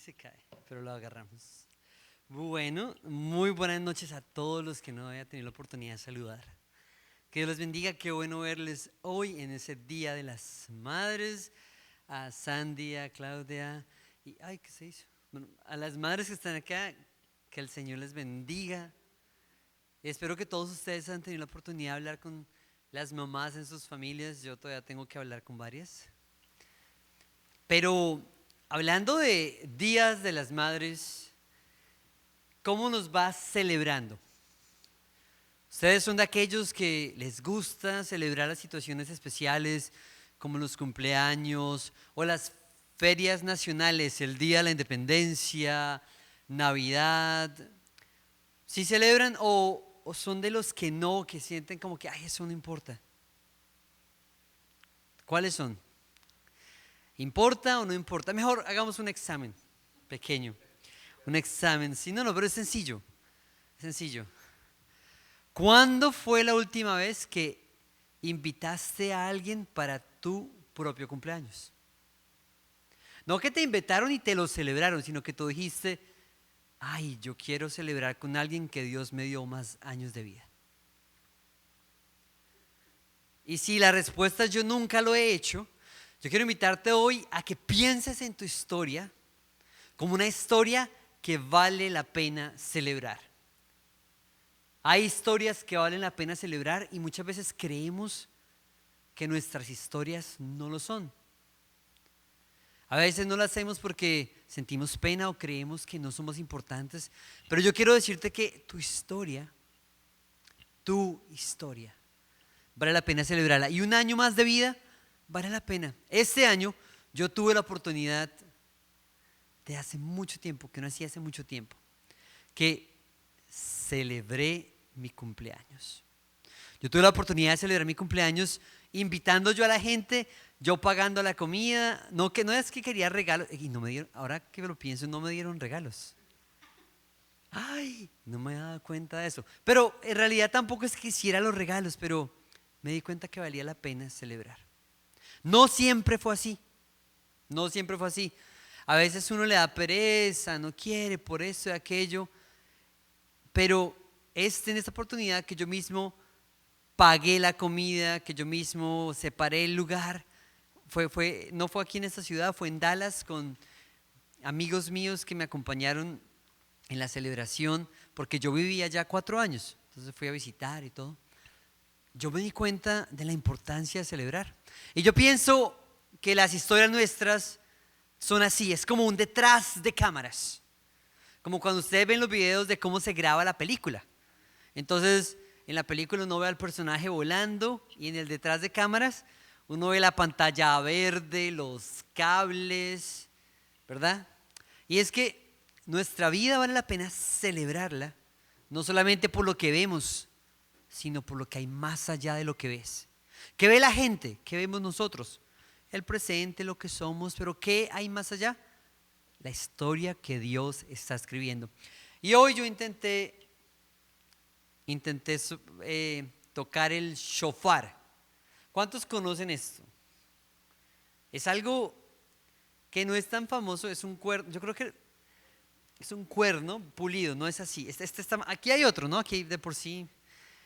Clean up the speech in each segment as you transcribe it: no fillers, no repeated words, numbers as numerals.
se cae, pero lo agarramos. Bueno, muy buenas noches a todos los que no había tenido la oportunidad de saludar. Que Dios les bendiga, qué bueno verles hoy en ese Día de las Madres. A Sandy, a Claudia y, ay, ¿qué se hizo? Bueno, a las madres que están acá, que el Señor les bendiga. Espero que todos ustedes han tenido la oportunidad de hablar con las mamás en sus familias. Yo todavía tengo que hablar con varias. Pero hablando de días de las madres, ¿cómo nos va celebrando? Ustedes son de aquellos que les gusta celebrar las situaciones especiales como los cumpleaños o las ferias nacionales, el Día de la Independencia, Navidad. ¿Sí celebran o son de los que no, que sienten como que, ay, eso no importa? ¿Cuáles son? ¿Importa o no importa? Mejor hagamos un examen pequeño. Un examen. Sí, no, pero es sencillo. Es sencillo. ¿Cuándo fue la última vez que invitaste a alguien para tu propio cumpleaños? No que te invitaron y te lo celebraron, sino que tú dijiste, ay, yo quiero celebrar con alguien que Dios me dio más años de vida. Y si la respuesta es yo nunca lo he hecho, yo quiero invitarte hoy a que pienses en tu historia como una historia que vale la pena celebrar. Hay historias que valen la pena celebrar y muchas veces creemos que nuestras historias no lo son. A veces no lo hacemos porque sentimos pena o creemos que no somos importantes, pero yo quiero decirte que tu historia, vale la pena celebrarla. Y un año más de vida vale la pena. Este año yo tuve la oportunidad de hace mucho tiempo, que no hacía hace mucho tiempo, que celebré mi cumpleaños. Yo tuve la oportunidad de celebrar mi cumpleaños invitando yo a la gente, yo pagando la comida, no que no es que quería regalos y no me dieron, ahora que lo pienso, no me dieron regalos. Ay, no me he dado cuenta de eso. Pero en realidad tampoco es que quisiera los regalos, pero me di cuenta que valía la pena celebrar. No siempre fue así. No siempre fue así. A veces uno le da pereza, no quiere por esto y aquello. Pero en esta oportunidad que yo mismo pagué la comida, que yo mismo separé el lugar, no fue aquí en esta ciudad, fue en Dallas con amigos míos que me acompañaron en la celebración, porque yo vivía ya 4 años, entonces fui a visitar y todo. Yo me di cuenta de la importancia de celebrar. Y yo pienso que las historias nuestras son así, es como un detrás de cámaras. Como cuando ustedes ven los videos de cómo se graba la película. Entonces, en la película uno ve al personaje volando y en el detrás de cámaras uno ve la pantalla verde, los cables, ¿verdad? Y es que nuestra vida vale la pena celebrarla, no solamente por lo que vemos, sino por lo que hay más allá de lo que ves. ¿Qué ve la gente? ¿Qué vemos nosotros? El presente, lo que somos, pero ¿qué hay más allá? La historia que Dios está escribiendo. Y hoy yo intenté tocar el shofar. ¿Cuántos conocen esto? Es algo que no es tan famoso, es un cuerno, yo creo que es un cuerno pulido, no es así. Aquí hay otro, ¿no? Aquí de por sí,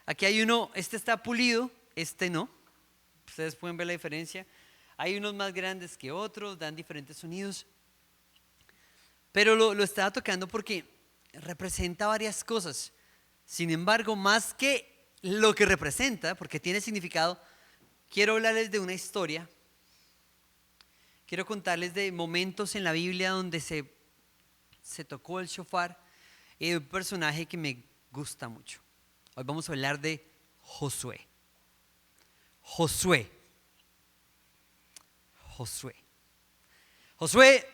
aquí hay uno, este está pulido, este no. Ustedes pueden ver la diferencia. Hay unos más grandes que otros, dan diferentes sonidos. Pero lo estaba tocando porque representa varias cosas. Sin embargo, más que lo que representa, porque tiene significado, quiero hablarles de una historia. Quiero contarles de momentos en la Biblia donde se tocó el shofar y de un personaje que me gusta mucho. Hoy vamos a hablar de Josué. Josué. Josué. Josué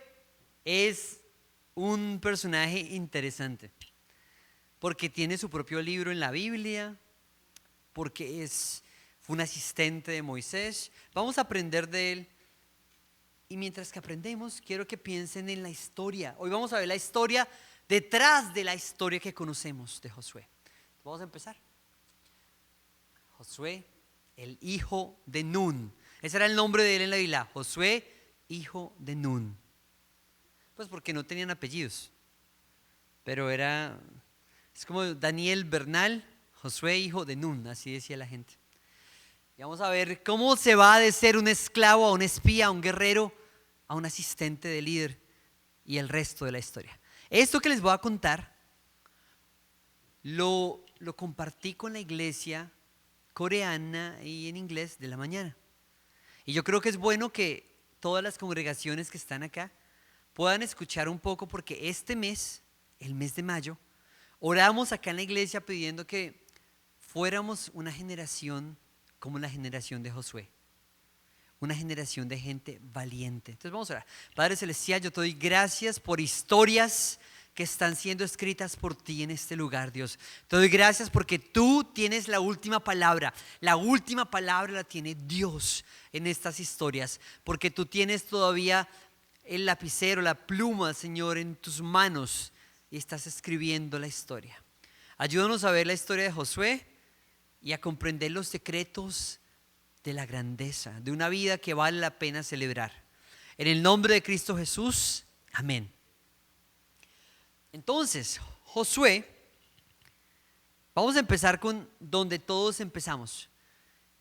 es un personaje interesante porque tiene su propio libro en la Biblia, porque fue un asistente de Moisés. Vamos a aprender de él. Y mientras que aprendemos, quiero que piensen en la historia. Hoy vamos a ver la historia detrás de la historia que conocemos de Josué. Vamos a empezar. Josué, el hijo de Nun. Ese era el nombre de él en la Biblia. Josué, hijo de Nun. pues porque no tenían apellidos, pero es como Daniel Bernal, Josué hijo de Nun, así decía la gente. Y vamos a ver cómo se va de ser un esclavo a un espía, a un guerrero, a un asistente de líder y el resto de la historia. Esto que les voy a contar lo compartí con la iglesia coreana y en inglés de la mañana. Y yo creo que es bueno que todas las congregaciones que están acá puedan escuchar un poco, porque este mes, el mes de mayo, oramos acá en la iglesia pidiendo que fuéramos una generación como la generación de Josué, una generación de gente valiente. Entonces vamos a orar. Padre Celestial, yo te doy gracias por historias que están siendo escritas por ti en este lugar, Dios. Te doy gracias porque tú tienes la última palabra. La última palabra la tiene Dios en estas historias, porque tú tienes todavía el lapicero, la pluma, Señor, en tus manos y estás escribiendo la historia. Ayúdanos a ver la historia de Josué y a comprender los secretos de la grandeza, de una vida que vale la pena celebrar. En el nombre de Cristo Jesús, amén. Entonces, Josué, vamos a empezar con donde todos empezamos.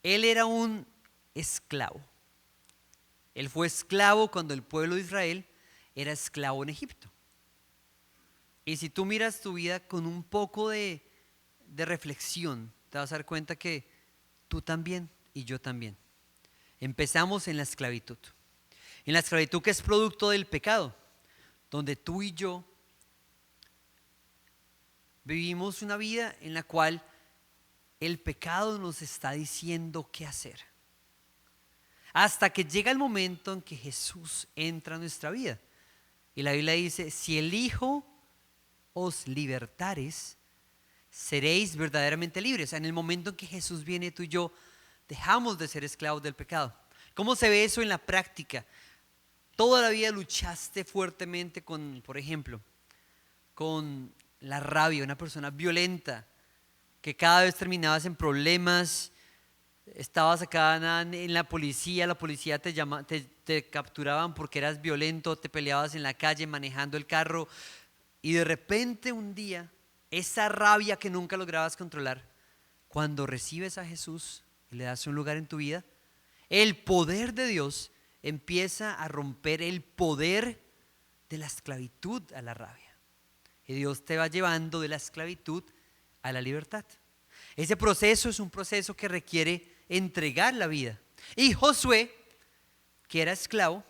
Él era un esclavo. Él fue esclavo cuando el pueblo de Israel era esclavo en Egipto. Y si tú miras tu vida con un poco de reflexión, te vas a dar cuenta que tú también y yo también empezamos en la esclavitud. En la esclavitud que es producto del pecado, donde tú y yo vivimos una vida en la cual el pecado nos está diciendo qué hacer. Hasta que llega el momento en que Jesús entra a nuestra vida. Y la Biblia dice, si el Hijo os libertares, seréis verdaderamente libres. O sea, en el momento en que Jesús viene, tú y yo dejamos de ser esclavos del pecado. ¿Cómo se ve eso en la práctica? Toda la vida luchaste fuertemente con, por ejemplo, con la rabia, una persona violenta, que cada vez terminabas en problemas, estabas acá en la policía te capturaban porque eras violento, te peleabas en la calle manejando el carro, y de repente un día, esa rabia que nunca lograbas controlar, cuando recibes a Jesús y le das un lugar en tu vida, el poder de Dios empieza a romper el poder de la esclavitud a la rabia. Y Dios te va llevando de la esclavitud a la libertad. Ese proceso es un proceso que requiere entregar la vida. Y Josué, que era esclavo,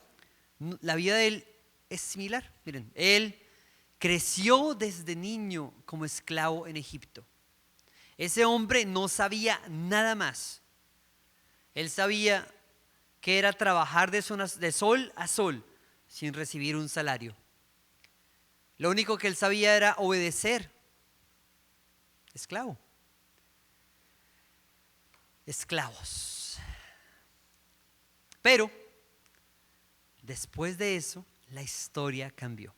la vida de él es similar. Miren, él creció desde niño como esclavo en Egipto. Ese hombre no sabía nada más. Él sabía que era trabajar de sol a sol sin recibir un salario. Lo único que él sabía era obedecer. Esclavo. Esclavos. Pero después de eso, la historia cambió.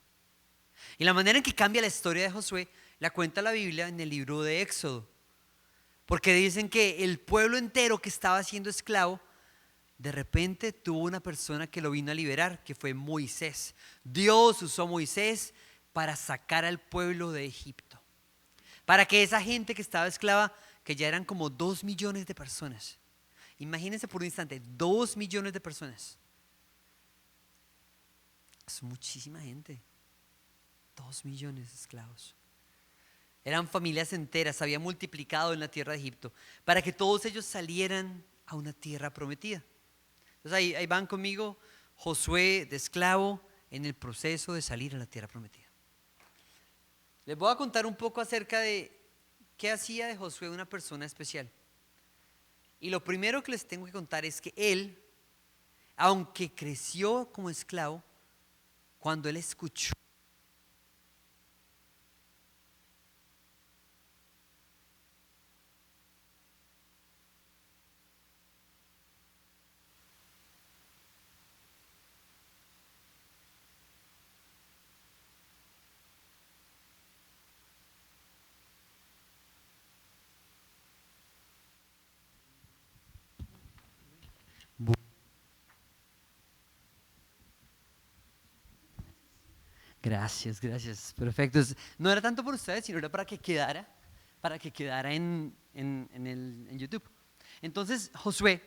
Y la manera en que cambia la historia de Josué la cuenta la Biblia en el libro de Éxodo. Porque dicen que el pueblo entero que estaba siendo esclavo, de repente tuvo una persona que lo vino a liberar, que fue Moisés. Dios usó a Moisés para sacar al pueblo de Egipto. Para que esa gente que estaba esclava, que ya eran como 2 millones de personas. Imagínense por un instante, 2 millones de personas. Es muchísima gente. 2 millones de esclavos. Eran familias enteras, se había multiplicado en la tierra de Egipto, para que todos ellos salieran a una tierra prometida. Entonces ahí van conmigo, Josué de esclavo en el proceso de salir a la tierra prometida. Les voy a contar un poco acerca de qué hacía de Josué una persona especial. Y lo primero que les tengo que contar es que él, aunque creció como esclavo, cuando él escuchó Gracias, gracias. Perfecto. No era tanto por ustedes, sino era para que quedara en YouTube. Entonces, Josué,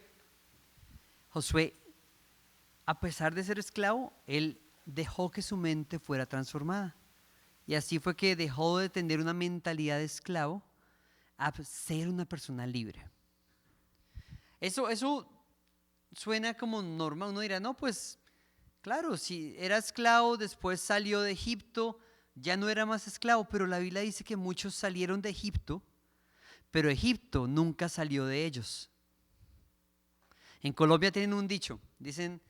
a pesar de ser esclavo, él dejó que su mente fuera transformada. Y así fue que dejó de tener una mentalidad de esclavo a ser una persona libre. Eso suena como normal. Uno dirá, no, pues claro, si era esclavo, después salió de Egipto, ya no era más esclavo, pero la Biblia dice que muchos salieron de Egipto, pero Egipto nunca salió de ellos. En Colombia tienen un dicho, dicen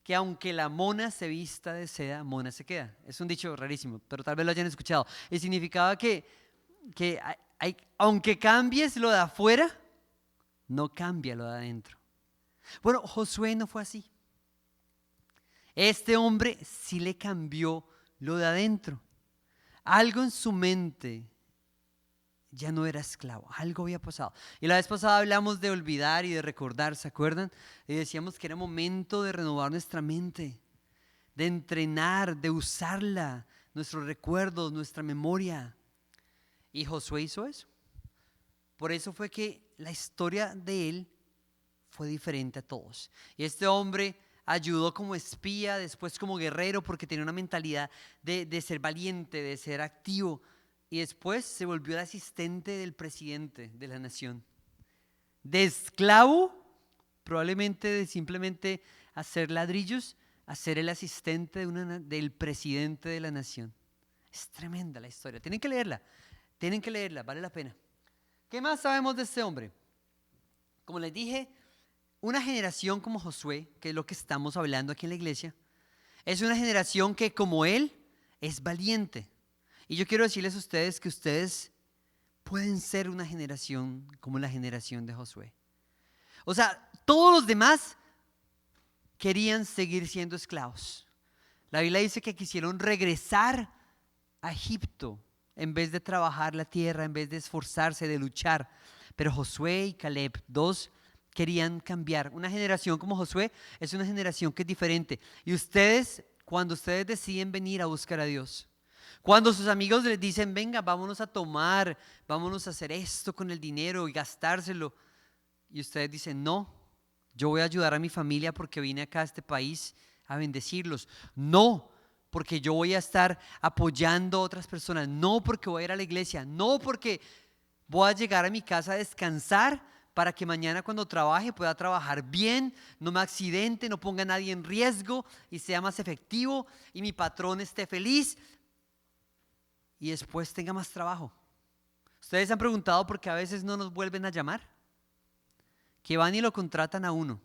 que aunque la mona se vista de seda, mona se queda. Es un dicho rarísimo, pero tal vez lo hayan escuchado. Y significaba que aunque cambies lo de afuera, no cambia lo de adentro. Bueno, Josué no fue así. Este hombre sí le cambió lo de adentro. Algo en su mente ya no era esclavo, algo había pasado. Y la vez pasada hablamos de olvidar y de recordar, ¿se acuerdan? Y decíamos que era momento de renovar nuestra mente, de entrenar, de usarla, nuestros recuerdos, nuestra memoria. Y Josué hizo eso. Por eso fue que la historia de él fue diferente a todos. Y este hombre ayudó como espía, después como guerrero, porque tenía una mentalidad de ser valiente, de ser activo. Y después se volvió el asistente del presidente de la nación. De esclavo, probablemente de simplemente hacer ladrillos, a ser el asistente del presidente de la nación. Es tremenda la historia. Tienen que leerla, vale la pena. ¿Qué más sabemos de este hombre? Como les dije, una generación como Josué, que es lo que estamos hablando aquí en la iglesia, es una generación que como él es valiente. Y yo quiero decirles a ustedes que ustedes pueden ser una generación como la generación de Josué. O sea, todos los demás querían seguir siendo esclavos. La Biblia dice que quisieron regresar a Egipto en vez de trabajar la tierra, en vez de esforzarse, de luchar. Pero Josué y Caleb, dos, querían cambiar. Una generación como Josué es una generación que es diferente. Y ustedes, cuando ustedes deciden venir a buscar a Dios, cuando sus amigos les dicen, venga, vámonos a tomar, vámonos a hacer esto con el dinero y gastárselo, y ustedes dicen, no, yo voy a ayudar a mi familia porque vine acá a este país a bendecirlos. No, porque yo voy a estar apoyando a otras personas. No, porque voy a ir a la iglesia. No, porque voy a llegar a mi casa a descansar para que mañana cuando trabaje pueda trabajar bien, no me accidente, no ponga a nadie en riesgo y sea más efectivo y mi patrón esté feliz y después tenga más trabajo. ¿Ustedes se han preguntado por qué a veces no nos vuelven a llamar? Que van y lo contratan a uno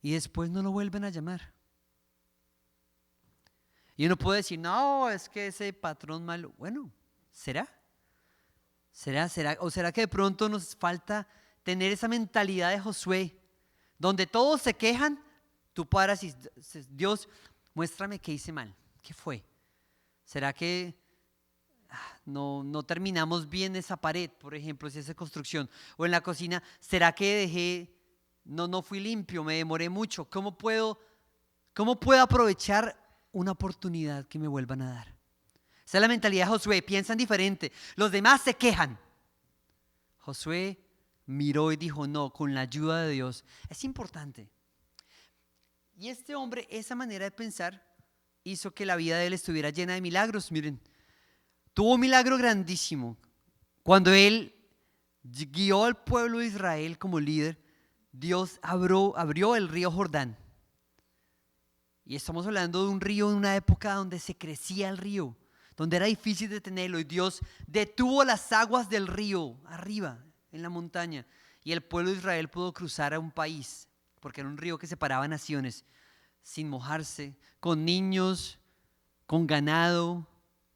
y después no lo vuelven a llamar. Y uno puede decir, no, es que ese patrón malo. Bueno, ¿será? ¿O será que de pronto nos falta tener esa mentalidad de Josué, donde todos se quejan, tú paras y Dios, muéstrame qué hice mal, qué fue? ¿Será que no terminamos bien esa pared, por ejemplo, si es esa construcción? O en la cocina, ¿será que no fui limpio, me demoré mucho? ¿Cómo puedo aprovechar una oportunidad que me vuelvan a dar? Esa es la mentalidad de Josué, piensan diferente. Los demás se quejan. Josué miró y dijo, no, con la ayuda de Dios. Es importante. Y este hombre, esa manera de pensar, hizo que la vida de él estuviera llena de milagros. Miren, tuvo un milagro grandísimo. Cuando él guió al pueblo de Israel como líder, Dios abrió el río Jordán. Y estamos hablando de un río en una época donde se crecía el río, donde era difícil detenerlo, y Dios detuvo las aguas del río arriba en la montaña y el pueblo de Israel pudo cruzar a un país, porque era un río que separaba naciones sin mojarse, con niños, con ganado,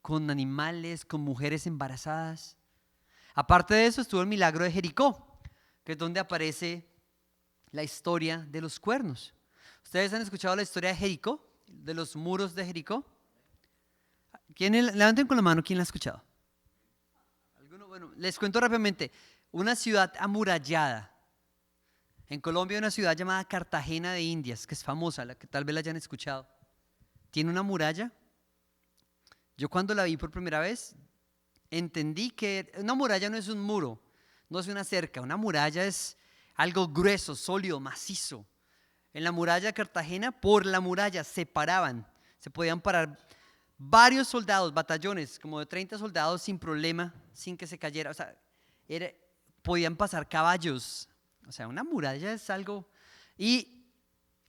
con animales, con mujeres embarazadas. Aparte de eso estuvo el milagro de Jericó, que es donde aparece la historia de los cuernos. ¿Ustedes han escuchado la historia de Jericó, de los muros de Jericó? Levanten con la mano, ¿quién la ha escuchado? Bueno, les cuento rápidamente. Una ciudad amurallada. En Colombia hay una ciudad llamada Cartagena de Indias, que es famosa, la que tal vez la hayan escuchado. Tiene una muralla Yo cuando la vi por primera vez, entendí que una muralla no es un muro, no es una cerca, una muralla es algo grueso, sólido, macizo. En la muralla de Cartagena, por la muralla se paraban, se podían parar varios soldados, batallones, como de 30 soldados sin problema, sin que se cayera. O sea, podían pasar caballos. O sea, una muralla es algo. Y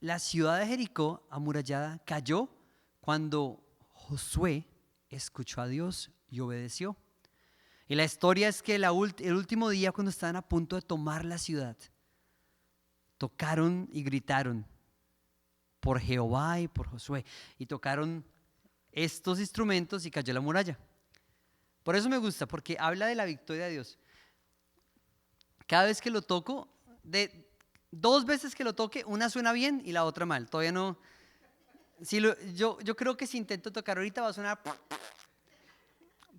la ciudad de Jericó, amurallada, cayó cuando Josué escuchó a Dios y obedeció. Y la historia es que el último día, cuando estaban a punto de tomar la ciudad, tocaron y gritaron por Jehová y por Josué. Y tocaron estos instrumentos y cayó la muralla. Por eso me gusta, porque habla de la victoria de Dios. Cada vez que lo toco, de 2 veces que lo toque, una suena bien y la otra mal. Todavía no. Yo creo que si intento tocar ahorita va a sonar.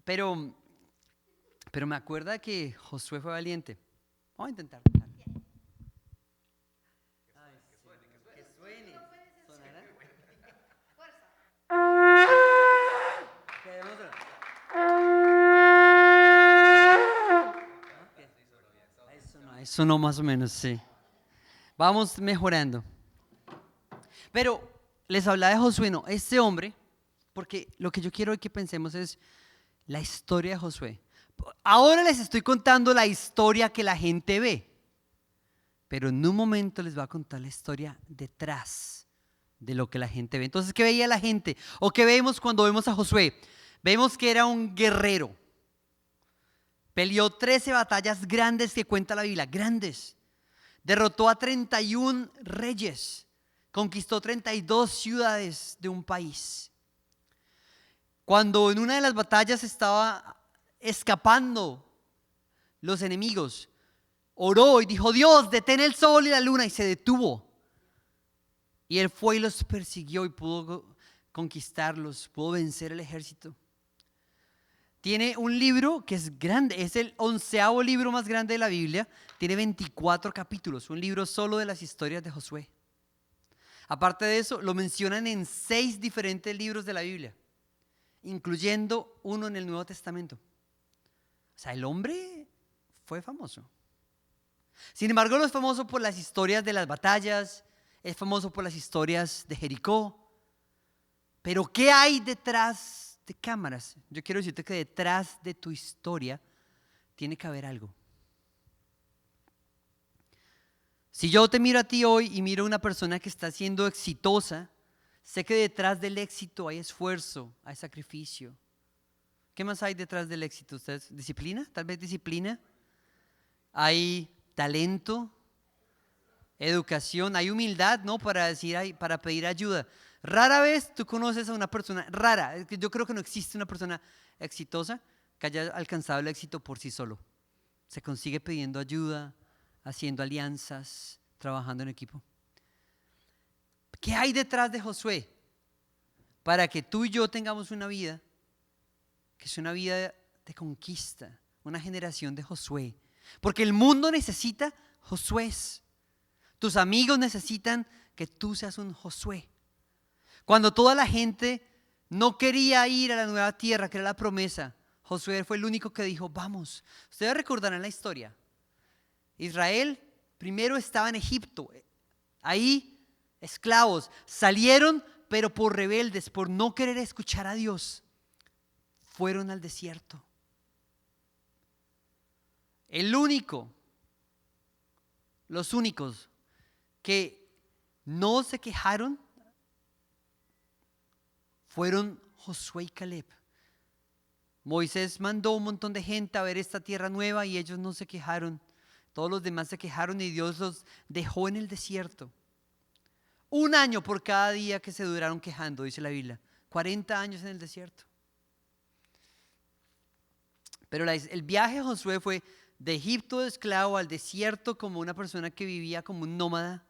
Pero me acuerda que Josué fue valiente. Vamos a intentar tocar. Ay, que suene. ¿Sonará? Quedémoslo. Ahí sonó más o menos, sí. Vamos mejorando. Pero les hablaba de Josué, no, este hombre, porque lo que yo quiero que pensemos es la historia de Josué. Ahora les estoy contando la historia que la gente ve, pero en un momento les voy a contar la historia detrás de lo que la gente ve. Entonces, ¿qué veía la gente? ¿O qué vemos cuando vemos a Josué? Vemos que era un guerrero. Peleó 13 batallas grandes que cuenta la Biblia, grandes. Derrotó a 31 reyes. Conquistó 32 ciudades de un país. Cuando en una de las batallas estaba escapando los enemigos, oró y dijo: Dios, detén el sol y la luna, y se detuvo. Y él fue y los persiguió y pudo conquistarlos, pudo vencer el ejército. Tiene un libro que es grande, es el 11º libro más grande de la Biblia. Tiene 24 capítulos, un libro solo de las historias de Josué. Aparte de eso, lo mencionan en 6 diferentes libros de la Biblia, incluyendo uno en el Nuevo Testamento. O sea, el hombre fue famoso. Sin embargo, no es famoso por las historias de las batallas, es famoso por las historias de Jericó. Pero ¿qué hay detrás de cámaras? Yo quiero decirte que detrás de tu historia tiene que haber algo. Si yo te miro a ti hoy y miro a una persona que está siendo exitosa, sé que detrás del éxito hay esfuerzo, hay sacrificio. ¿Qué más hay detrás del éxito? ¿Ustedes? ¿Disciplina? Tal vez disciplina. Hay talento, educación, hay humildad, ¿no? Para decir, para pedir ayuda. Rara vez tú conoces a una persona, rara, yo creo que no existe una persona exitosa que haya alcanzado el éxito por sí solo. Se consigue pidiendo ayuda, haciendo alianzas, trabajando en equipo. ¿Qué hay detrás de Josué? Para que tú y yo tengamos una vida que es una vida de conquista, una generación de Josué. Porque el mundo necesita Josués. Tus amigos necesitan que tú seas un Josué. Cuando toda la gente no quería ir a la nueva tierra, que era la promesa, Josué fue el único que dijo: vamos. Ustedes recordarán la historia. Israel primero estaba en Egipto, ahí esclavos, salieron pero por rebeldes, por no querer escuchar a Dios, fueron al desierto. Los únicos que no se quejaron fueron Josué y Caleb. Moisés mandó un montón de gente a ver esta tierra nueva y ellos no se quejaron. Todos los demás se quejaron y Dios los dejó en el desierto. 1 año por cada día que se duraron quejando, dice la Biblia. 40 años en el desierto. Pero el viaje de Josué fue de Egipto de esclavo al desierto como una persona que vivía como un nómada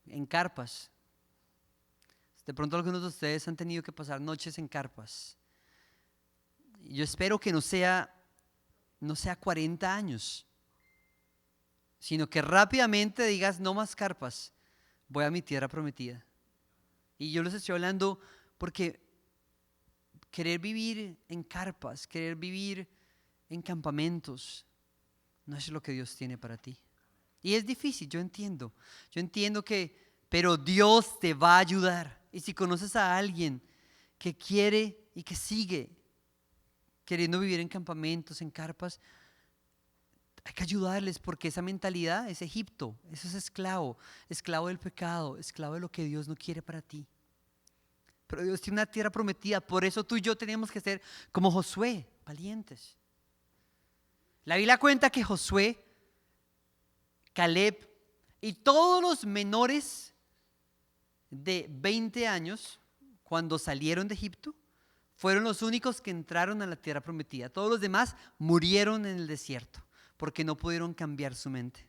en carpas. De pronto algunos de ustedes han tenido que pasar noches en carpas. Yo espero que no sea 40 años, sino que rápidamente digas: no más carpas, voy a mi tierra prometida. Y yo les estoy hablando porque querer vivir en carpas, querer vivir en campamentos, no es lo que Dios tiene para ti. Y es difícil, yo entiendo pero Dios te va a ayudar. Y si conoces a alguien que quiere y que sigue queriendo vivir en campamentos, en carpas, hay que ayudarles, porque esa mentalidad es Egipto, eso es esclavo del pecado, esclavo de lo que Dios no quiere para ti. Pero Dios tiene una tierra prometida, por eso tú y yo tenemos que ser como Josué, valientes. La Biblia cuenta que Josué, Caleb y todos los menores de 20 años, cuando salieron de Egipto, fueron los únicos que entraron a la tierra prometida. Todos los demás murieron en el desierto porque no pudieron cambiar su mente.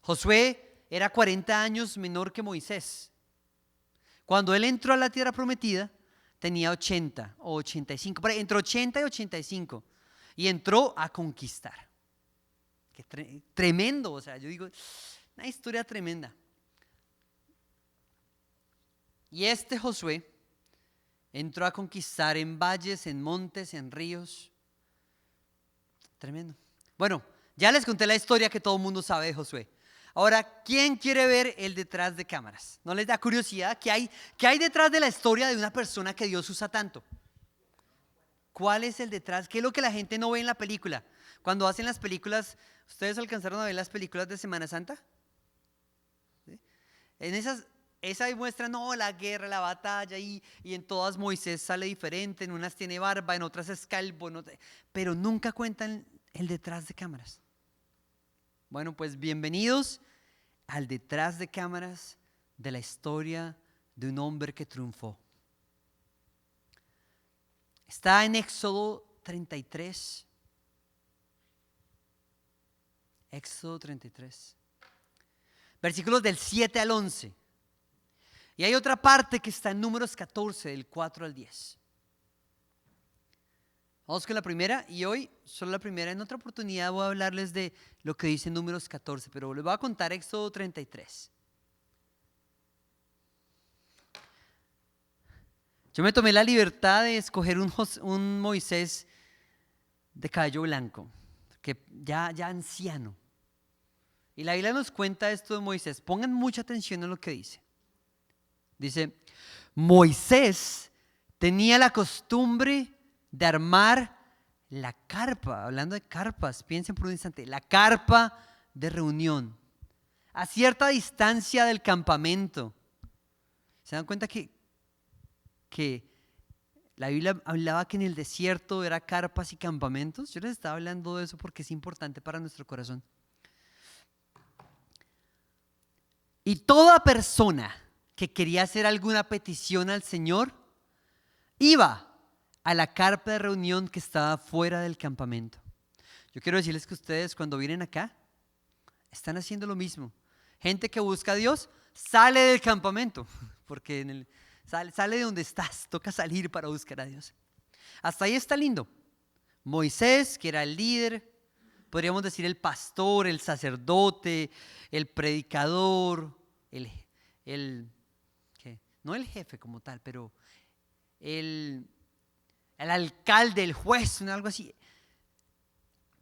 Josué era 40 años menor que Moisés. Cuando él entró a la tierra prometida, tenía 80 o 85, entre 80 y 85, y entró a conquistar. Qué tremendo, o sea, yo digo, una historia tremenda. Y este Josué entró a conquistar en valles, en montes, en ríos. Tremendo. Bueno, ya les conté la historia que todo el mundo sabe de Josué. Ahora, ¿quién quiere ver el detrás de cámaras? ¿No les da curiosidad? ¿Qué hay detrás de la historia de una persona que Dios usa tanto? ¿Cuál es el detrás? ¿Qué es lo que la gente no ve en la película? Cuando hacen las películas, ¿ustedes alcanzaron a ver las películas de Semana Santa? ¿Sí? En esa muestra, no, la guerra, la batalla, y en todas Moisés sale diferente, en unas tiene barba, en otras es calvo, pero nunca cuentan el detrás de cámaras. Bueno, pues bienvenidos al detrás de cámaras de la historia de un hombre que triunfó. Está en Éxodo 33. Éxodo 33. Versículos del 7 al 11. Y hay otra parte que está en Números 14, del 4 al 10. Vamos con la primera, y hoy solo la primera. En otra oportunidad voy a hablarles de lo que dice Números 14, pero les voy a contar Éxodo 33. Yo me tomé la libertad de escoger un Moisés de cabello blanco, que ya anciano. Y la Biblia nos cuenta esto de Moisés. Pongan mucha atención en lo que dice. Dice, Moisés tenía la costumbre de armar la carpa, hablando de carpas, piensen por un instante, la carpa de reunión, a cierta distancia del campamento. ¿Se dan cuenta que la Biblia hablaba que en el desierto era carpas y campamentos? Yo les estaba hablando de eso porque es importante para nuestro corazón. Y toda persona que quería hacer alguna petición al Señor iba a la carpa de reunión que estaba fuera del campamento. Yo quiero decirles que ustedes, cuando vienen acá, están haciendo lo mismo. Gente que busca a Dios sale del campamento, porque sale de donde estás, toca salir para buscar a Dios. Hasta ahí está lindo. Moisés, que era el líder, podríamos decir el pastor, el sacerdote, el predicador, no el jefe como tal, pero el alcalde, el juez, algo así,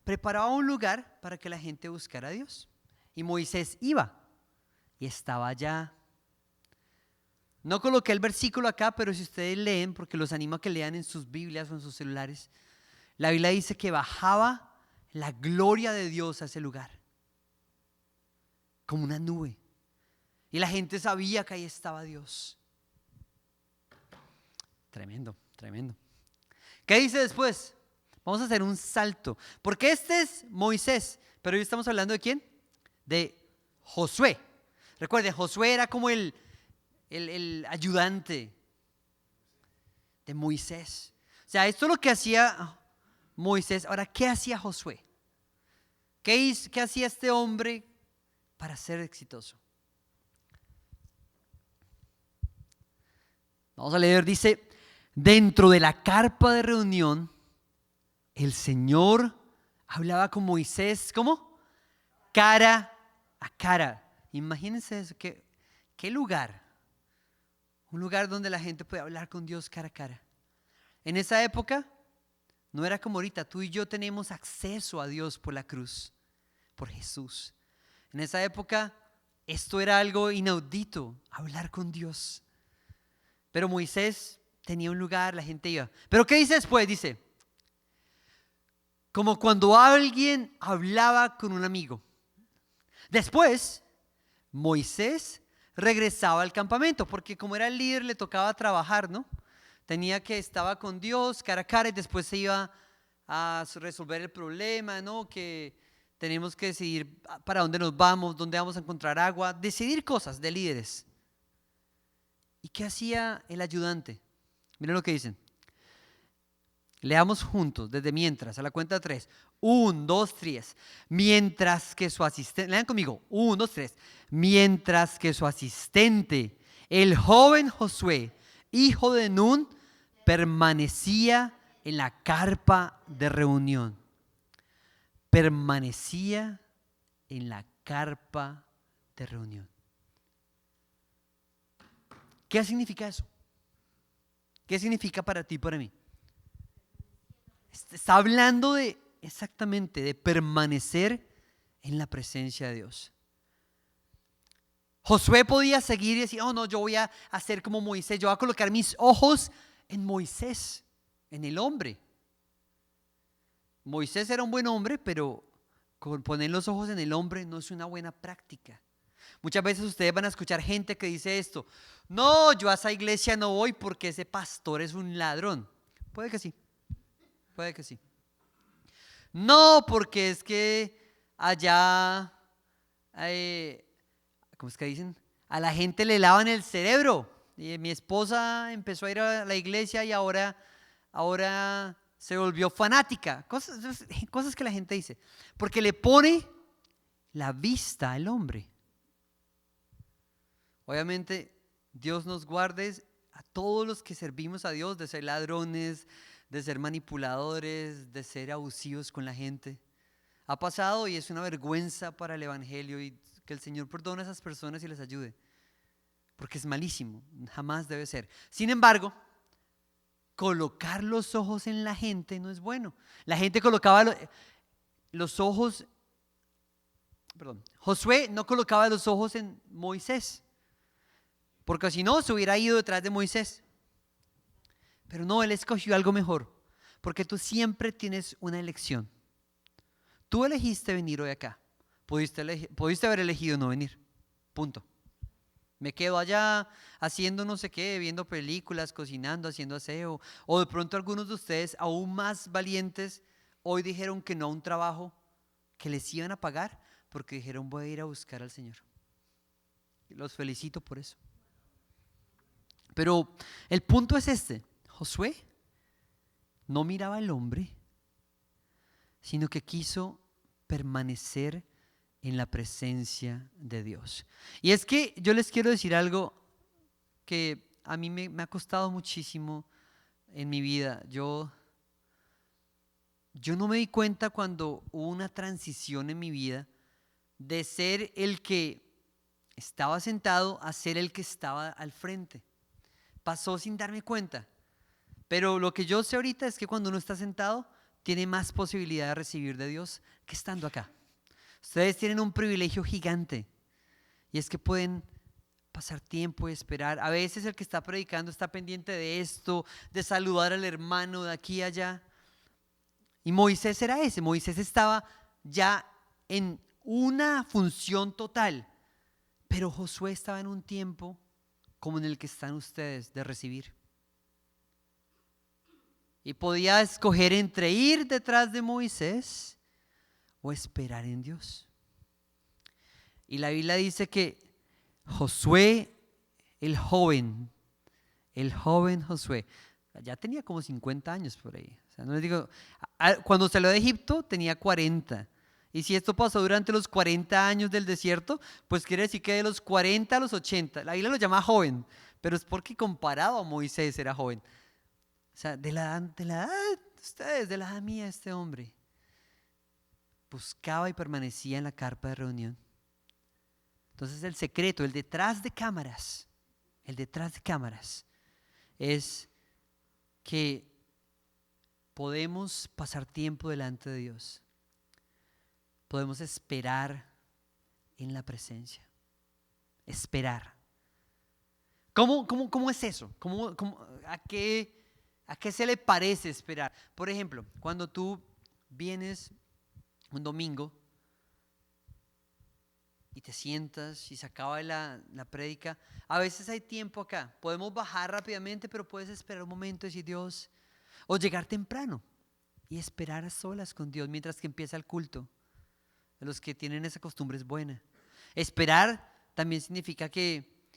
preparaba un lugar para que la gente buscara a Dios. Y Moisés iba y estaba allá. No coloqué el versículo acá, pero si ustedes leen, porque los animo a que lean en sus Biblias o en sus celulares, la Biblia dice que bajaba la gloria de Dios a ese lugar, como una nube. Y la gente sabía que ahí estaba Dios. Tremendo, tremendo. ¿Qué dice después? Vamos a hacer un salto, porque este es Moisés, pero hoy estamos hablando ¿de quién? De Josué. Recuerden, Josué era como el ayudante de Moisés. O sea, esto es lo que hacía Moisés. Ahora, ¿qué hacía Josué? ¿Qué hacía este hombre para ser exitoso? Vamos a leer, dice, dentro de la carpa de reunión, el Señor hablaba con Moisés, ¿cómo? Cara a cara. Imagínense eso, ¿qué lugar? Un lugar donde la gente puede hablar con Dios cara a cara. En esa época no era como ahorita, tú y yo tenemos acceso a Dios por la cruz, por Jesús. En esa época esto era algo inaudito, hablar con Dios. Pero Moisés tenía un lugar, la gente iba. ¿Pero qué dice después? Dice, como cuando alguien hablaba con un amigo. Después, Moisés regresaba al campamento, porque como era el líder le tocaba trabajar, ¿no? Estaba con Dios cara a cara y después se iba a resolver el problema, ¿no? Que tenemos que decidir para dónde nos vamos, dónde vamos a encontrar agua, decidir cosas de líderes. ¿Y qué hacía el ayudante? Miren lo que dicen. Leamos juntos, desde mientras, a la cuenta de 3. 1, 2, 3. Mientras que su asistente, lean conmigo, 1, 2, 3. Mientras que su asistente, el joven Josué, hijo de Nun, permanecía en la carpa de reunión. Permanecía en la carpa de reunión. ¿Qué significa eso? ¿Qué significa para ti y para mí? Está hablando exactamente de permanecer en la presencia de Dios. Josué podía seguir y decir, oh no, yo voy a hacer como Moisés, yo voy a colocar mis ojos en Moisés, en el hombre. Moisés era un buen hombre, pero poner los ojos en el hombre no es una buena práctica. Muchas veces ustedes van a escuchar gente que dice esto, no, yo a esa iglesia no voy porque ese pastor es un ladrón. Puede que sí. Puede que sí. No, porque es que allá, ¿cómo es que dicen? A la gente le lavan el cerebro. Y mi esposa empezó a ir a la iglesia y ahora se volvió fanática. Cosas que la gente dice. Porque le pone la vista al hombre. Obviamente, Dios nos guarde a todos los que servimos a Dios de ser ladrones, de ser manipuladores, de ser abusivos con la gente. Ha pasado y es una vergüenza para el evangelio y que el Señor perdone a esas personas y les ayude. Porque es malísimo, jamás debe ser. Sin embargo, colocar los ojos en la gente no es bueno. La gente colocaba los ojos, Josué no colocaba los ojos en Moisés, porque si no se hubiera ido detrás de Moisés. Pero no, él escogió algo mejor, porque tú siempre tienes una elección. Tú elegiste venir hoy acá, pudiste haber elegido no venir, punto. Me quedo allá haciendo no sé qué, viendo películas, cocinando, haciendo aseo. O de pronto algunos de ustedes, aún más valientes, hoy dijeron que no a un trabajo que les iban a pagar porque dijeron voy a ir a buscar al Señor. Los felicito por eso. Pero el punto es este. Josué no miraba al hombre, sino que quiso permanecer en la presencia de Dios. Y es que yo les quiero decir algo que a mí me ha costado muchísimo en mi vida. Yo no me di cuenta cuando hubo una transición en mi vida de ser el que estaba sentado a ser el que estaba al frente. Pasó sin darme cuenta. Pero lo que yo sé ahorita es que cuando uno está sentado, tiene más posibilidad de recibir de Dios que estando acá. Ustedes tienen un privilegio gigante y es que pueden pasar tiempo y esperar. A veces el que está predicando está pendiente de esto, de saludar al hermano de aquí a allá. Y Moisés era ese. Moisés estaba ya en una función total, pero Josué estaba en un tiempo como en el que están ustedes de recibir. Y podía escoger entre ir detrás de Moisés o esperar en Dios. Y la Biblia dice que Josué, el joven Josué, ya tenía como 50 años por ahí. O sea, no les digo, cuando salió de Egipto tenía 40. Y si esto pasó durante los 40 años del desierto, pues quiere decir que de los 40 a los 80, la Biblia lo llama joven, pero es porque comparado a Moisés era joven. O sea, de la edad de ustedes, de la edad mía, este hombre buscaba y permanecía en la carpa de reunión. Entonces el secreto, el detrás de cámaras, es que podemos pasar tiempo delante de Dios. Podemos esperar en la presencia. Esperar. ¿Cómo es eso? ¿A qué se le parece esperar? Por ejemplo, cuando tú vienes un domingo y te sientas y se acaba la prédica, a veces hay tiempo acá. Podemos bajar rápidamente, pero puedes esperar un momento y decir Dios, o llegar temprano y esperar a solas con Dios mientras que empieza el culto. De los que tienen esa costumbre es buena. Esperar también significa que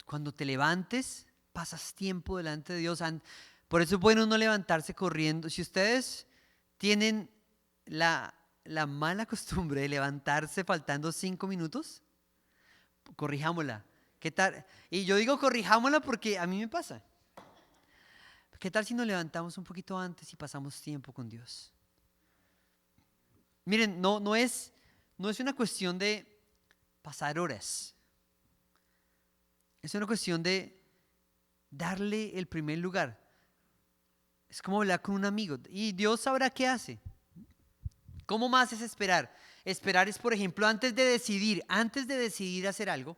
cuando te levantes, pasas tiempo delante de Dios. Por eso es bueno no levantarse corriendo. Si ustedes tienen la mala costumbre de levantarse faltando 5 minutos, corrijámosla. ¿Qué tal? Y yo digo corrijámosla porque a mí me pasa. ¿Qué tal si nos levantamos un poquito antes y pasamos tiempo con Dios? Miren, no es una cuestión de pasar horas. Es una cuestión de darle el primer lugar. Es como hablar con un amigo y Dios sabrá qué hace. ¿Cómo más es esperar? Esperar es, por ejemplo, antes de decidir hacer algo.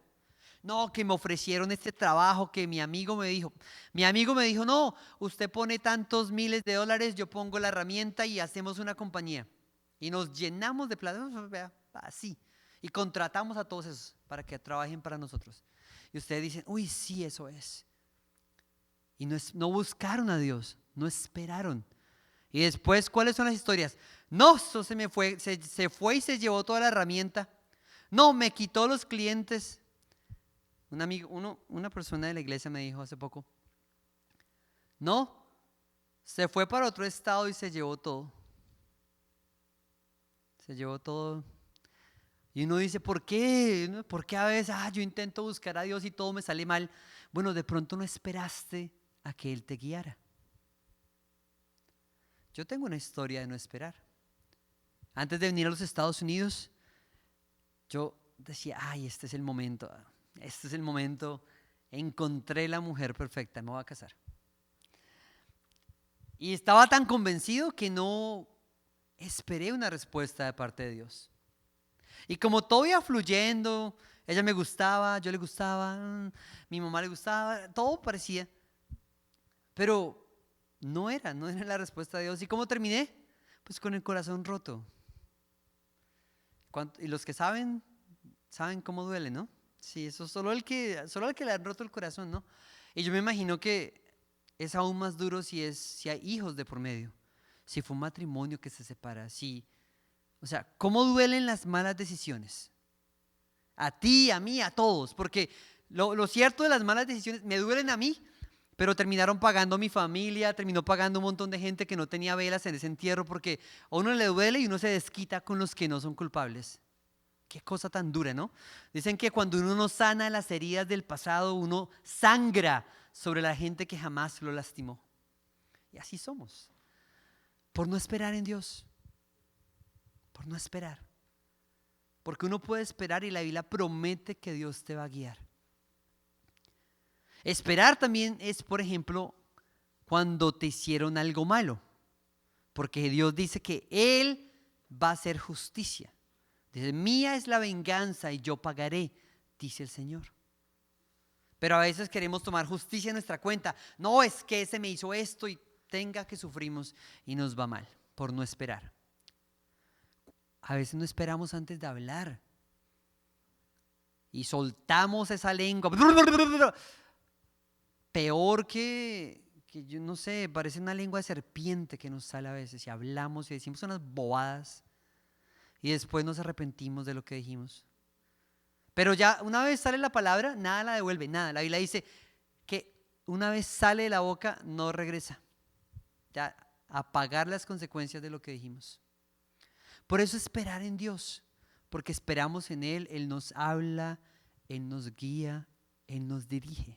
No, que me ofrecieron este trabajo que mi amigo me dijo. Mi amigo me dijo, no, usted pone tantos miles de dólares, yo pongo la herramienta y hacemos una compañía. Y nos llenamos de plata, así. Y contratamos a todos esos para que trabajen para nosotros. Y ustedes dicen, uy, sí, eso es. Y no buscaron a Dios, no esperaron. Y después, ¿cuáles son las historias? No, eso se me fue, se fue y se llevó toda la herramienta. No, me quitó los clientes. Una persona de la iglesia me dijo hace poco, no, se fue para otro estado y se llevó todo. Se llevó todo. Y uno dice, ¿por qué? ¿Por qué a veces yo intento buscar a Dios y todo me sale mal? Bueno, de pronto no esperaste a que Él te guiara. Yo tengo una historia de no esperar. Antes de venir a los Estados Unidos, yo decía, este es el momento, encontré la mujer perfecta, me voy a casar. Y estaba tan convencido que no esperé una respuesta de parte de Dios. Y como todo iba fluyendo, ella me gustaba, yo le gustaba, mi mamá le gustaba, todo parecía. Pero no era la respuesta de Dios. ¿Y cómo terminé? Pues con el corazón roto. Y los que saben cómo duele, ¿no? Sí, eso solo al que le han roto el corazón, ¿no? Y yo me imagino que es aún más duro si hay hijos de por medio, si fue un matrimonio que se separa, o sea, ¿cómo duelen las malas decisiones? A ti, a mí, a todos, porque lo cierto de las malas decisiones me duelen a mí, pero terminaron pagando mi familia, terminó pagando un montón de gente que no tenía velas en ese entierro, porque a uno le duele y uno se desquita con los que no son culpables. Qué cosa tan dura, ¿no? Dicen que cuando uno no sana las heridas del pasado, uno sangra sobre la gente que jamás lo lastimó. Y así somos, por no esperar en Dios, por no esperar. Porque uno puede esperar y la Biblia promete que Dios te va a guiar. Esperar también es, por ejemplo, cuando te hicieron algo malo, porque Dios dice que Él va a hacer justicia. Dice, mía es la venganza y yo pagaré, dice el Señor. Pero a veces queremos tomar justicia en nuestra cuenta. No, es que ese me hizo esto y tenga que sufrimos y nos va mal por no esperar. A veces no esperamos antes de hablar y soltamos esa lengua. Peor que yo no sé, parece una lengua de serpiente que nos sale a veces y hablamos y decimos unas bobadas y después nos arrepentimos de lo que dijimos. Pero ya una vez sale la palabra, nada la devuelve, nada. La Biblia dice que una vez sale de la boca, no regresa. Ya a pagar las consecuencias de lo que dijimos. Por eso esperar en Dios, porque esperamos en Él, Él nos habla, Él nos guía, Él nos dirige.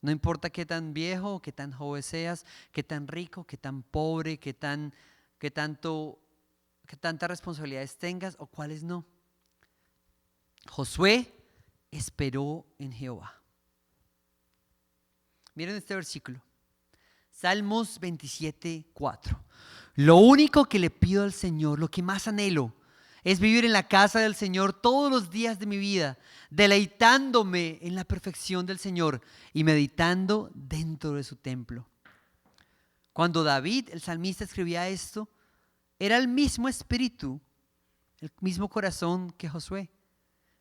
No importa qué tan viejo o qué tan joven seas, qué tan rico, qué tan pobre, qué tantas responsabilidades tengas o cuáles no. Josué esperó en Jehová. Miren este versículo. Salmos 27:4. Lo único que le pido al Señor, lo que más anhelo, es vivir en la casa del Señor todos los días de mi vida, deleitándome en la perfección del Señor y meditando dentro de su templo. Cuando David, el salmista, escribía esto, era el mismo espíritu, el mismo corazón que Josué.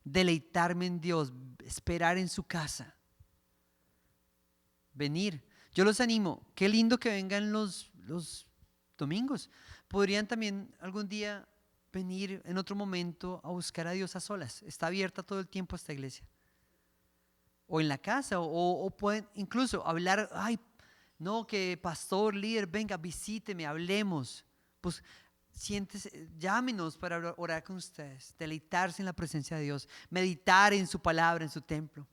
Deleitarme en Dios, esperar en su casa, venir. Yo los animo, qué lindo que vengan los domingos. Podrían también algún día venir en otro momento a buscar a Dios a solas. Está abierta todo el tiempo esta iglesia. O en la casa, o pueden incluso hablar, ay, no, que pastor, líder, venga, visíteme, hablemos. Pues siéntese, llámenos para orar con ustedes, deleitarse en la presencia de Dios, meditar en su palabra, en su templo.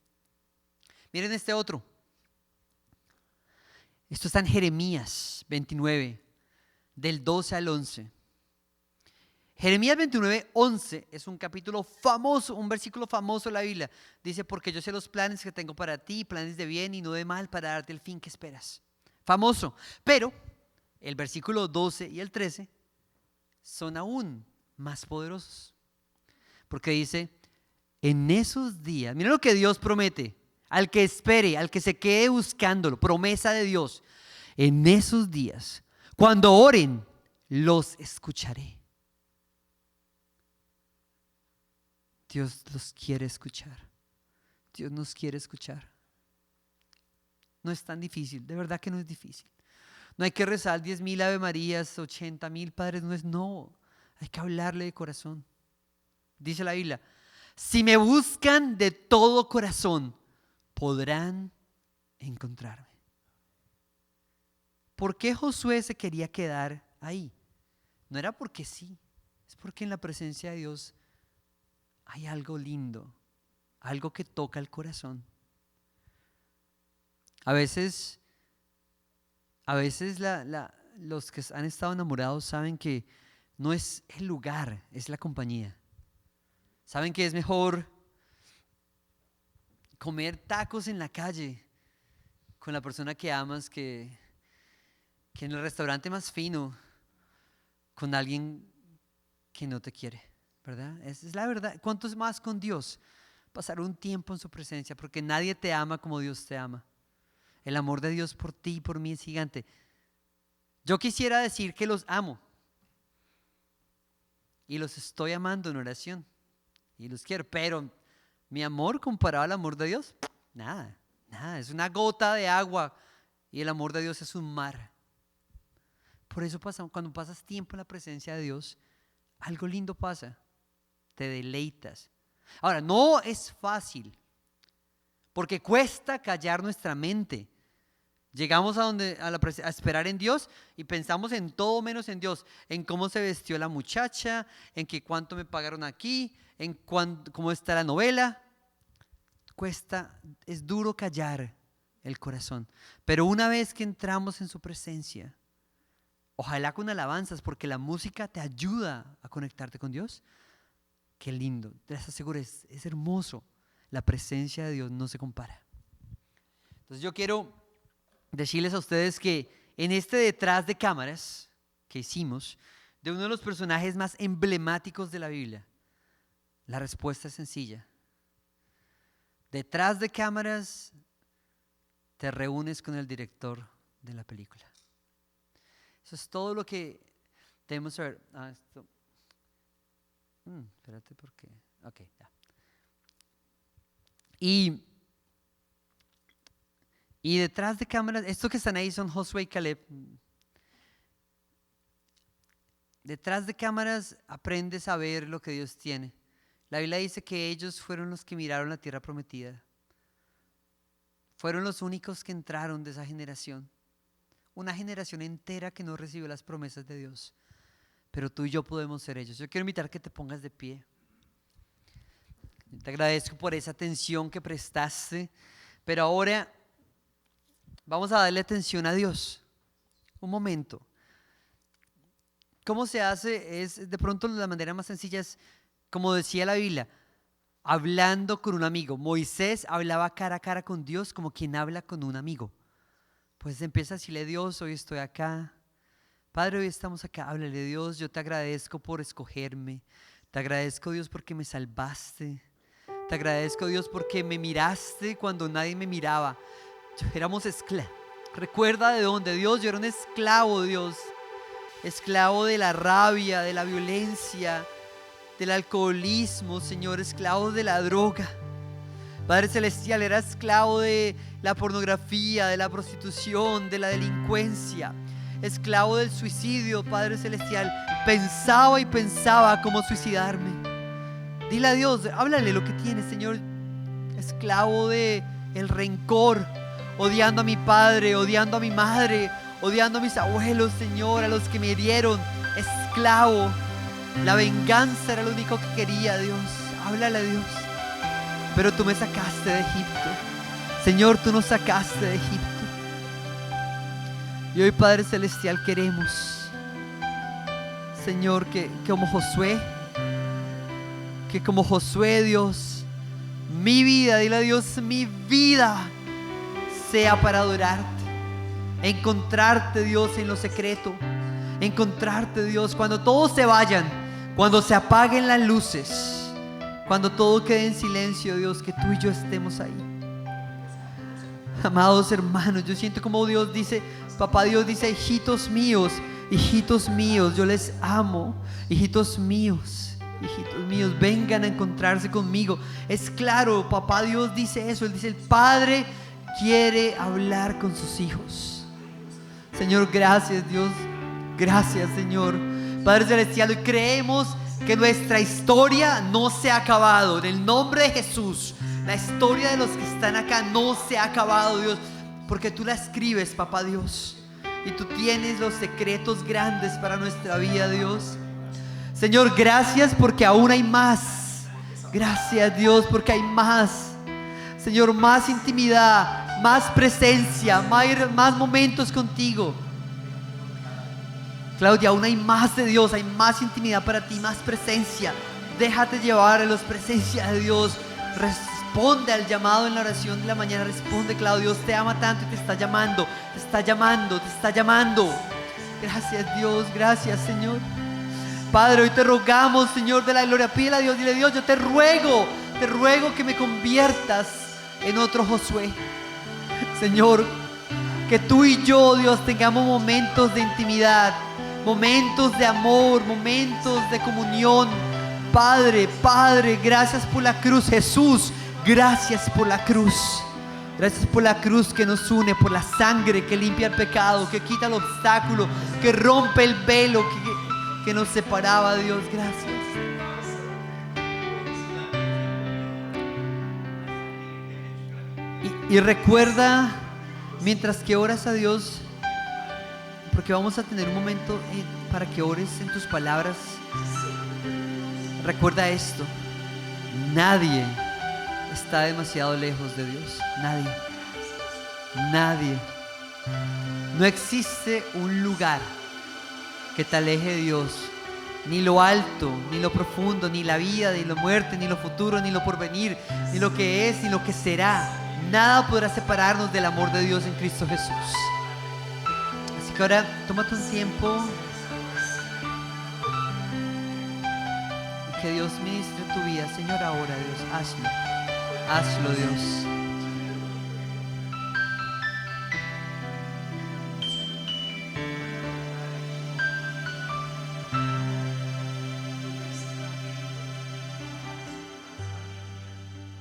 Miren este otro. Esto está en Jeremías 29, del 12 al 11. Jeremías 29:11 es un capítulo famoso, un versículo famoso de la Biblia. Dice, porque yo sé los planes que tengo para ti, planes de bien y no de mal, para darte el fin que esperas. Famoso. Pero el versículo 12 y el 13 son aún más poderosos. Porque dice, en esos días, mira lo que Dios promete, al que espere, al que se quede buscándolo, promesa de Dios. En esos días, cuando oren, los escucharé. Dios los quiere escuchar. Dios nos quiere escuchar. No es tan difícil, de verdad que no es difícil. No hay que rezar 10,000 Ave Marías, 80,000 Padres Nuestros, no. Hay que hablarle de corazón. Dice la Biblia, si me buscan de todo corazón, podrán encontrarme. ¿Por qué Josué se quería quedar ahí? No era porque sí, es porque en la presencia de Dios hay algo lindo, algo que toca el corazón. A veces los que han estado enamorados saben que no es el lugar, es la compañía. Saben que es mejor comer tacos en la calle con la persona que amas que en el restaurante más fino con alguien que no te quiere, ¿verdad? Esa es la verdad. ¿Cuánto es más con Dios? Pasar un tiempo en su presencia, porque nadie te ama como Dios te ama. El amor de Dios por ti y por mí es gigante. Yo quisiera decir que los amo y los estoy amando en oración y los quiero, pero mi amor comparado al amor de Dios, nada, es una gota de agua y el amor de Dios es un mar. Por eso cuando pasas tiempo en la presencia de Dios, algo lindo pasa, te deleitas. Ahora, no es fácil, porque cuesta callar nuestra mente. Llegamos a esperar en Dios y pensamos en todo menos en Dios, en cómo se vestió la muchacha, en que cuánto me pagaron aquí, en cómo está la novela. Cuesta, es duro callar el corazón, pero una vez que entramos en su presencia, ojalá con alabanzas, porque la música te ayuda a conectarte con Dios. Qué lindo, te aseguro, es hermoso. La presencia de Dios no se compara. Entonces yo quiero decirles a ustedes que en este detrás de cámaras que hicimos de uno de los personajes más emblemáticos de la Biblia, la respuesta es sencilla. Detrás de cámaras te reúnes con el director de la película. Eso es todo lo que debemos saber. Espérate, ¿por qué? Ok, ya. Y detrás de cámaras, estos que están ahí son Josué y Caleb. Detrás de cámaras aprendes a ver lo que Dios tiene. La Biblia dice que ellos fueron los que miraron la tierra prometida. Fueron los únicos que entraron de esa generación. Una generación entera que no recibió las promesas de Dios. Pero tú y yo podemos ser ellos. Yo quiero invitar que te pongas de pie. Te agradezco por esa atención que prestaste. Pero ahora vamos a darle atención a Dios. Un momento. ¿Cómo se hace? Es de pronto la manera más sencilla es, como decía la Biblia, hablando con un amigo. Moisés hablaba cara a cara con Dios como quien habla con un amigo. Pues empieza a decirle: Dios, hoy estoy acá. Padre, hoy estamos acá. Háblale: Dios, yo te agradezco por escogerme. Te agradezco, Dios, porque me salvaste. Te agradezco, Dios, porque me miraste cuando nadie me miraba. Éramos esclavos. Recuerda de dónde, Dios. Yo era un esclavo, Dios. Esclavo de la rabia, de la violencia, del alcoholismo, Señor. Esclavo de la droga. Padre Celestial, era esclavo de la pornografía, de la prostitución, de la delincuencia. Esclavo del suicidio, Padre Celestial. Pensaba y pensaba cómo suicidarme. Dile a Dios, háblale lo que tienes, Señor. Esclavo de el rencor, odiando a mi padre, odiando a mi madre, odiando a mis abuelos, Señor, a los que me hirieron. Esclavo. La venganza era lo único que quería, Dios. Háblale a Dios. Pero tú me sacaste de Egipto. Señor, tú nos sacaste de Egipto. Y hoy, Padre Celestial, queremos, Señor, que como Josué, Dios, mi vida, dile a Dios, mi vida sea para adorarte. Encontrarte, Dios, en lo secreto. Encontrarte, Dios, cuando todos se vayan, cuando se apaguen las luces, cuando todo quede en silencio, Dios, que tú y yo estemos ahí. Amados hermanos, yo siento como Dios dice, Papá Dios dice: hijitos míos, yo les amo. Hijitos míos, vengan a encontrarse conmigo. Es claro, Papá Dios dice eso. Él dice: el Padre quiere hablar con sus hijos. Señor, gracias, Dios. Gracias, Señor. Padre Celestial, hoy creemos que nuestra historia no se ha acabado. En el nombre de Jesús, la historia de los que están acá no se ha acabado, Dios, porque tú la escribes, Papá Dios, y tú tienes los secretos grandes para nuestra vida, Dios. Señor, gracias porque aún hay más. Gracias, Dios, porque hay más. Señor, más intimidad, más presencia, más momentos contigo. Claudia, aún hay más de Dios, hay más intimidad para ti, más presencia. Déjate llevar a la presencia de Dios. Responde al llamado en la oración de la mañana. Responde, Claudia. Dios te ama tanto y te está llamando. Te está llamando, te está llamando. Gracias, Dios, gracias, Señor. Padre, hoy te rogamos, Señor de la gloria. Pídele a Dios, dile: Dios, yo te ruego que me conviertas en otro Josué. Señor, que tú y yo, Dios, tengamos momentos de intimidad, momentos de amor, momentos de comunión. Padre, gracias por la cruz. Jesús, gracias por la cruz. Gracias por la cruz que nos une, por la sangre que limpia el pecado, que quita el obstáculo, que rompe el velo que nos separaba, Dios. Gracias. Y recuerda, mientras que oras a Dios, porque vamos a tener un momento para que ores en tus palabras. Recuerda esto: nadie está demasiado lejos de Dios. Nadie. No existe un lugar que te aleje de Dios. Ni lo alto, ni lo profundo, ni la vida, ni la muerte, ni lo futuro, ni lo porvenir, ni lo que es, ni lo que será. Nada podrá separarnos del amor de Dios en Cristo Jesús. Así que ahora tómate un tiempo y que Dios ministre tu vida. Señor, ahora, Dios, hazlo, Dios.